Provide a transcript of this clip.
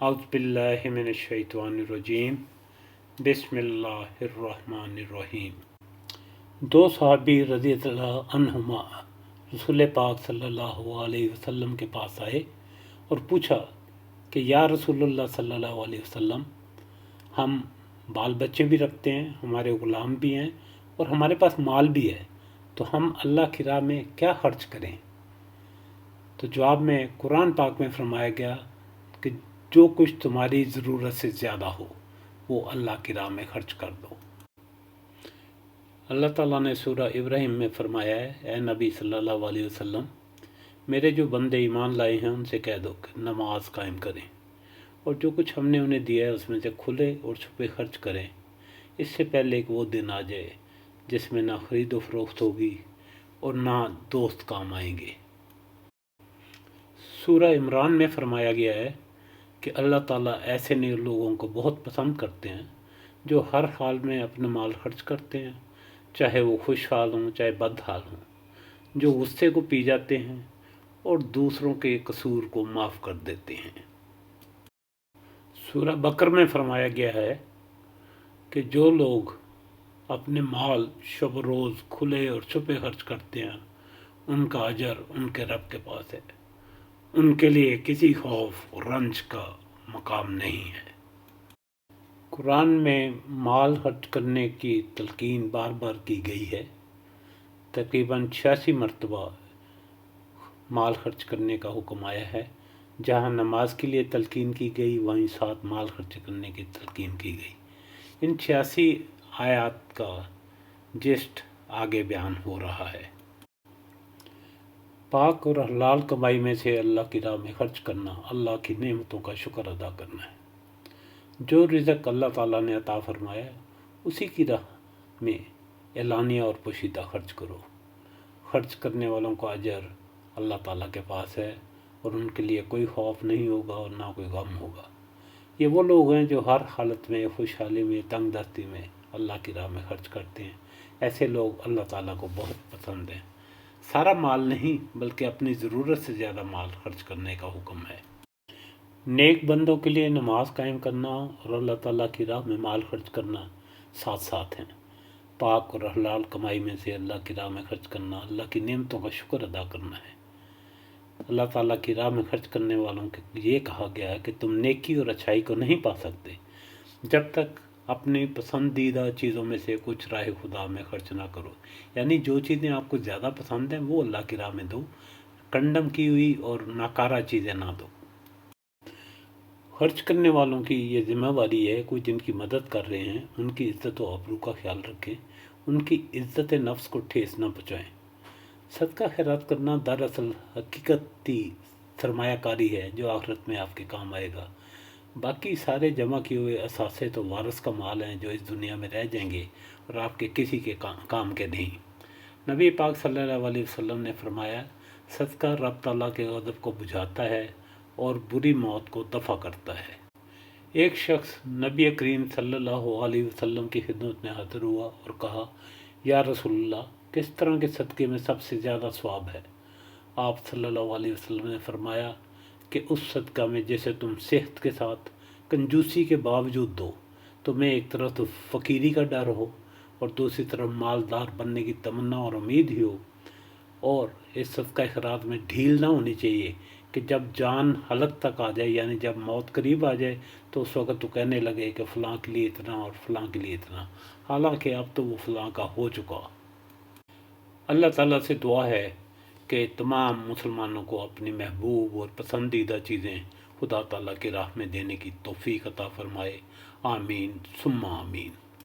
اعوذ باللہ من الشیطان الرجیم بسم اللہ الرحمن الرحیم۔ دو صحابی رضی اللہ عنہما رسول پاک صلی اللہ علیہ وسلم کے پاس آئے اور پوچھا کہ یا رسول اللہ صلی اللہ علیہ وسلم، ہم بال بچے بھی رکھتے ہیں، ہمارے غلام بھی ہیں اور ہمارے پاس مال بھی ہے، تو ہم اللہ کی راہ میں کیا خرچ کریں؟ تو جواب میں قرآن پاک میں فرمایا گیا کہ جو کچھ تمہاری ضرورت سے زیادہ ہو وہ اللہ کی راہ میں خرچ کر دو۔ اللہ تعالیٰ نے سورہ ابراہیم میں فرمایا ہے، اے نبی صلی اللہ علیہ وسلم، میرے جو بندے ایمان لائے ہیں ان سے کہہ دو کہ نماز قائم کریں اور جو کچھ ہم نے انہیں دیا ہے اس میں سے کھلے اور چھپے خرچ کریں، اس سے پہلے کہ وہ دن آ جائے جس میں نہ خرید و فروخت ہوگی اور نہ دوست کام آئیں گے۔ سورہ عمران میں فرمایا گیا ہے کہ اللہ تعالیٰ ایسے نیک لوگوں کو بہت پسند کرتے ہیں جو ہر حال میں اپنا مال خرچ کرتے ہیں، چاہے وہ خوش حال ہوں چاہے بد حال ہوں، جو غصے کو پی جاتے ہیں اور دوسروں کے قصور کو معاف کر دیتے ہیں۔ سورہ بقرہ میں فرمایا گیا ہے کہ جو لوگ اپنے مال شب و روز کھلے اور چھپے خرچ کرتے ہیں ان کا اجر ان کے رب کے پاس ہے، ان کے لیے کسی خوف اور رنج کا مقام نہیں ہے۔ قرآن میں مال خرچ کرنے کی تلقین بار بار کی گئی ہے، تقریباً 86 مرتبہ مال خرچ کرنے کا حکم آیا ہے۔ جہاں نماز کے لیے تلقین کی گئی وہیں ساتھ مال خرچ کرنے کی تلقین کی گئی۔ ان 86 آیات کا جسٹ آگے بیان ہو رہا ہے۔ پاک اور حلال کمائی میں سے اللہ کی راہ میں خرچ کرنا اللہ کی نعمتوں کا شکر ادا کرنا ہے۔ جو رزق اللہ تعالیٰ نے عطا فرمایا ہے اسی کی راہ میں اعلانیہ اور پوشیدہ خرچ کرو۔ خرچ کرنے والوں کا اجر اللہ تعالیٰ کے پاس ہے اور ان کے لیے کوئی خوف نہیں ہوگا اور نہ کوئی غم ہوگا۔ یہ وہ لوگ ہیں جو ہر حالت میں، خوشحالی میں، تنگ دستی میں اللہ کی راہ میں خرچ کرتے ہیں۔ ایسے لوگ اللہ تعالیٰ کو بہت پسند ہیں۔ سارا مال نہیں بلکہ اپنی ضرورت سے زیادہ مال خرچ کرنے کا حکم ہے۔ نیک بندوں کے لیے نماز قائم کرنا اور اللہ تعالیٰ کی راہ میں مال خرچ کرنا ساتھ ساتھ ہیں۔ پاک اور حلال کمائی میں سے اللہ کی راہ میں خرچ کرنا اللہ کی نعمتوں کا شکر ادا کرنا ہے۔ اللہ تعالیٰ کی راہ میں خرچ کرنے والوں کے یہ کہا گیا ہے کہ تم نیکی اور اچھائی کو نہیں پا سکتے جب تک اپنی پسندیدہ چیزوں میں سے کچھ راہ خدا میں خرچ نہ کرو، یعنی جو چیزیں آپ کو زیادہ پسند ہیں وہ اللہ کی راہ میں دو، کنڈم کی ہوئی اور ناکارہ چیزیں نہ دو۔ خرچ کرنے والوں کی یہ ذمہ داری ہے کوئی جن کی مدد کر رہے ہیں ان کی عزت و آبرو کا خیال رکھیں، ان کی عزت نفس کو ٹھیس نہ پہنچائیں۔ صدقہ خیرات کرنا دراصل حقیقتی سرمایہ کاری ہے جو آخرت میں آپ کے کام آئے گا۔ باقی سارے جمع کیے ہوئے اثاثے تو وارث کا مال ہیں جو اس دنیا میں رہ جائیں گے اور آپ کے کسی کے کام کے نہیں۔ نبی پاک صلی اللہ علیہ وسلم نے فرمایا، صدقہ رب تعالیٰ کے غضب کو بجھاتا ہے اور بری موت کو دفع کرتا ہے۔ ایک شخص نبی کریم صلی اللہ علیہ وسلم کی خدمت میں حاضر ہوا اور کہا، یا رسول اللہ، کس طرح کے صدقے میں سب سے زیادہ ثواب ہے؟ آپ صلی اللہ علیہ وسلم نے فرمایا کہ اس صدقہ میں جیسے تم صحت کے ساتھ کنجوسی کے باوجود دو، تمہیں ایک طرف تو فقیری کا ڈر ہو اور دوسری طرف مالدار بننے کی تمنا اور امید ہی ہو، اور اس صدقہ خیرات میں ڈھیل نہ ہونی چاہیے کہ جب جان حلق تک آ جائے، یعنی جب موت قریب آ جائے تو اس وقت تو کہنے لگے کہ فلاں کے لیے اتنا اور فلاں کے لیے اتنا، حالانکہ اب تو وہ فلاں کا ہو چکا۔ اللہ تعالیٰ سے دعا ہے کہ تمام مسلمانوں کو اپنی محبوب اور پسندیدہ چیزیں خدا تعالیٰ کی راہ میں دینے کی توفیق عطا فرمائے۔ آمین ثم آمین۔